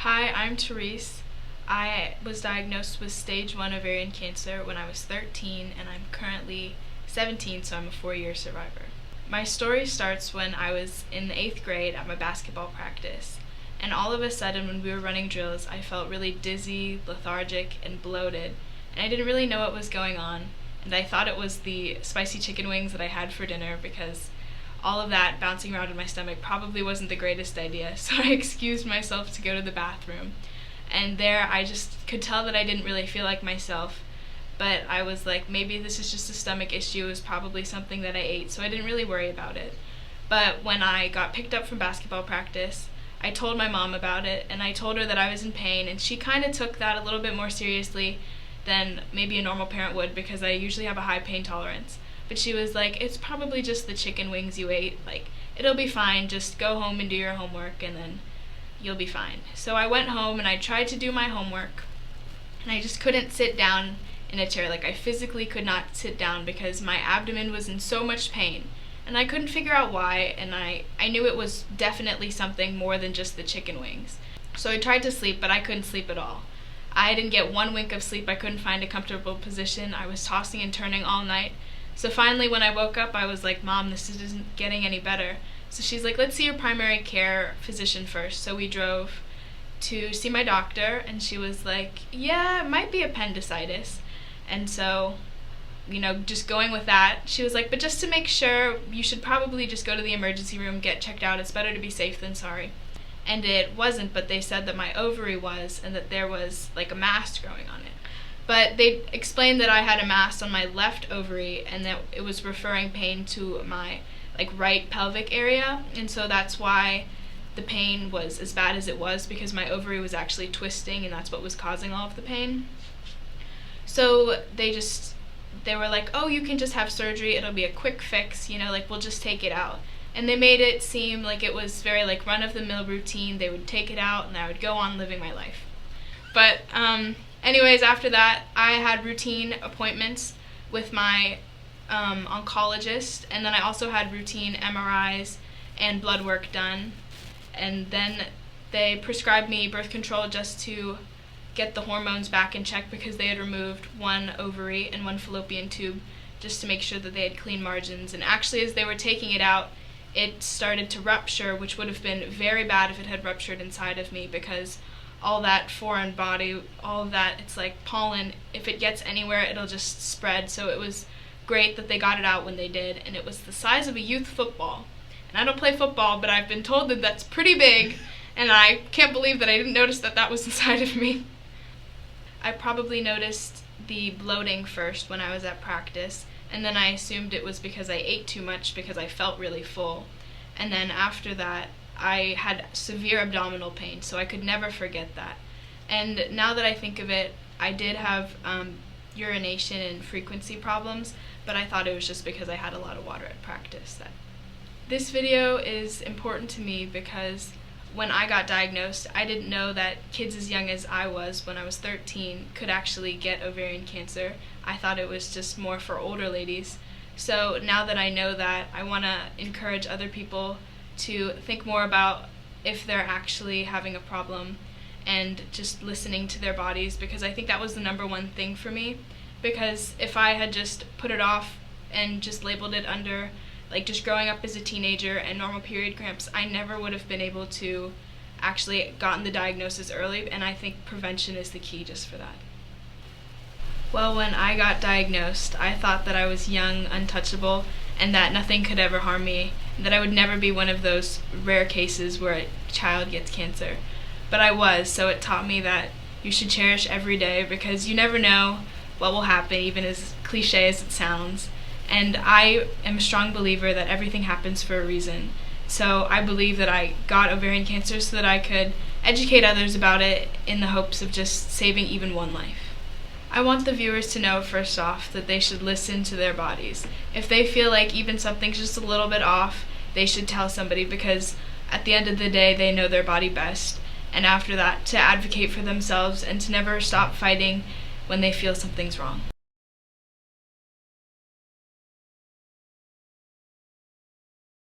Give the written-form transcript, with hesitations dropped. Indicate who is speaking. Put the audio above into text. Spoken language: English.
Speaker 1: Hi, I'm Therese. I was diagnosed with stage 1 ovarian cancer when I was 13, and I'm currently 17, so I'm a 4-year survivor. My story starts when I was in the 8th grade at my basketball practice, and all of a sudden when we were running drills, I felt really dizzy, lethargic, and bloated, and I didn't really know what was going on, and I thought it was the spicy chicken wings that I had for dinner because all of that bouncing around in my stomach probably wasn't the greatest idea, so I excused myself to go to the bathroom. And there I just could tell that I didn't really feel like myself, but I was like, maybe this is just a stomach issue. It was probably something that I ate, so I didn't really worry about it. But when I got picked up from basketball practice, I told my mom about it, and I told her that I was in pain, and she kind of took that a little bit more seriously than maybe a normal parent would, because I usually have a high pain tolerance. But she was like, it's probably just the chicken wings you ate. Like, it'll be fine. Just go home and do your homework, and then you'll be fine. So I went home, and I tried to do my homework, and I just couldn't sit down in a chair. Like, I physically could not sit down because my abdomen was in so much pain. And I couldn't figure out why, and I knew it was definitely something more than just the chicken wings. So I tried to sleep, but I couldn't sleep at all. I didn't get one wink of sleep. I couldn't find a comfortable position. I was tossing and turning all night. So finally, when I woke up, I was like, Mom, this isn't getting any better. So she's like, let's see your primary care physician first. So we drove to see my doctor, and she was like, yeah, it might be appendicitis. And so, just going with that, she was like, but just to make sure, you should probably just go to the emergency room, get checked out. It's better to be safe than sorry. And it wasn't, but they said that my ovary was, and that there was like a mass growing on it. But they explained that I had a mass on my left ovary, and that it was referring pain to my right pelvic area, and so that's why the pain was as bad as it was, because my ovary was actually twisting, and that's what was causing all of the pain. So they were like, oh, you can just have surgery, it'll be a quick fix, we'll just take it out. And they made it seem like it was very run-of-the-mill routine. They would take it out, and I would go on living my life. But anyways, after that, I had routine appointments with my oncologist, and then I also had routine MRIs and blood work done. And then they prescribed me birth control just to get the hormones back in check, because they had removed one ovary and one fallopian tube just to make sure that they had clean margins. And actually, as they were taking it out, it started to rupture, which would have been very bad if it had ruptured inside of me, because all that foreign body, all of that, it's like pollen. If it gets anywhere, it'll just spread. So it was great that they got it out when they did, and it was the size of a youth football. And I don't play football, but I've been told that that's pretty big, and I can't believe that I didn't notice that that was inside of me. I probably noticed the bloating first when I was at practice, and then I assumed it was because I ate too much because I felt really full. And then after that, I had severe abdominal pain, so I could never forget that. And now that I think of it, I did have urination and frequency problems, but I thought it was just because I had a lot of water at practice. This video is important to me because when I got diagnosed, I didn't know that kids as young as I was when I was 13 could actually get ovarian cancer. I thought it was just more for older ladies. So now that I know that, I want to encourage other people to think more about if they're actually having a problem and just listening to their bodies, because I think that was the number one thing for me. Because if I had just put it off and just labeled it under just growing up as a teenager and normal period cramps, I never would have been able to actually gotten the diagnosis early, and I think prevention is the key just for that. Well, when I got diagnosed, I thought that I was young, untouchable, and that nothing could ever harm me, and that I would never be one of those rare cases where a child gets cancer. But I was, so it taught me that you should cherish every day, because you never know what will happen, even as cliche as it sounds. And I am a strong believer that everything happens for a reason. So I believe that I got ovarian cancer so that I could educate others about it in the hopes of just saving even one life. I want the viewers to know, first off, that they should listen to their bodies. If they feel like even something's just a little bit off, they should tell somebody, because at the end of the day, they know their body best. And after that, to advocate for themselves and to never stop fighting when they feel something's wrong.